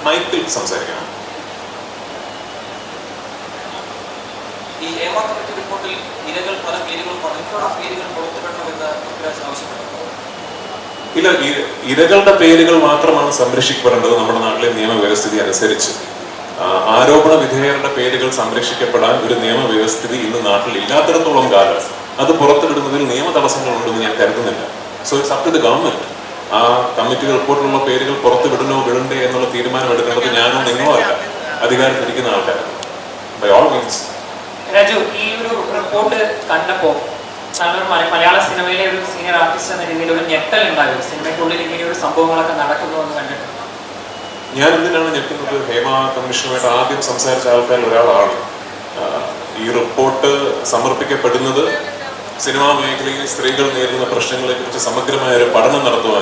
മൈക്കിൽ സംസാരിക്കണം. ഈ ഹേമ കമ്മിറ്റി റിപ്പോർട്ടിൽ ഇരകൾ പല പേരുകളും പേരുകൾ പുറത്തുവിടണമെന്ന് പൃഥ്വിരാജ് ആവശ്യപ്പെട്ടു. ഇല്ല, ഇരകളുടെ പേരുകൾ മാത്രമാണ് സംരക്ഷിക്കപ്പെടേണ്ടത് നമ്മുടെ നാട്ടിലെ നിയമവ്യവസ്ഥിതി അനുസരിച്ച്. ആരോപണ വിധേയരുടെ പേരുകൾ സംരക്ഷിക്കപ്പെടാൻ ഒരു നിയമവ്യവസ്ഥിതി ഇന്ന് നാട്ടിൽ ഇല്ലാത്തിടത്തോളം കാലം അത് പുറത്തുവിടുന്നതിൽ നിയമ തടസ്സങ്ങളുണ്ടെന്ന് ഞാൻ കരുതുന്നില്ല. So it's up to the government. ആ കമ്മിറ്റി റിപ്പോർട്ടിലുള്ള പേരുകൾ പുറത്തു വിടണോ വിടണ്ടേ എന്നുള്ള തീരുമാനം എടുക്കേണ്ടത് ഞാനോ നിങ്ങളോ അല്ല, അധികാരത്തിലിരിക്കുന്ന ആൾക്കാരാണ്. By all means. രാജു, ഈ ഒരു റിപ്പോർട്ട് കണ്ടപ്പോൾ താങ്കൾ മലയാള സിനിമയിലെ ഒരു സീനിയർ ആർട്ടിസ്റ്റ് എന്ന രീതിയിൽ ഒരു ഞെട്ടൽ ഉണ്ടായി. സിനിമയ്ക്കുള്ളിൽ ഇങ്ങനെയൊരു സംഭവങ്ങളൊക്കെ നടക്കുന്നു എന്ന് കണ്ടിട്ട് ഞാൻ എന്തിനാണ് ഞെട്ടുന്നത്? ഹേമ കമ്മീഷനുമായിട്ട് ആദ്യം സംസാരിച്ച ആൾക്കാരിൽ ഒരാളാണ്. ഈ റിപ്പോർട്ട് സമർപ്പിക്കപ്പെടുന്നത് സിനിമാ മേഖലയിൽ സ്ത്രീകൾ നേരിടുന്ന പ്രശ്നങ്ങളെ കുറിച്ച് സമഗ്രമായ ഒരു പഠനം നടത്തുവാൻ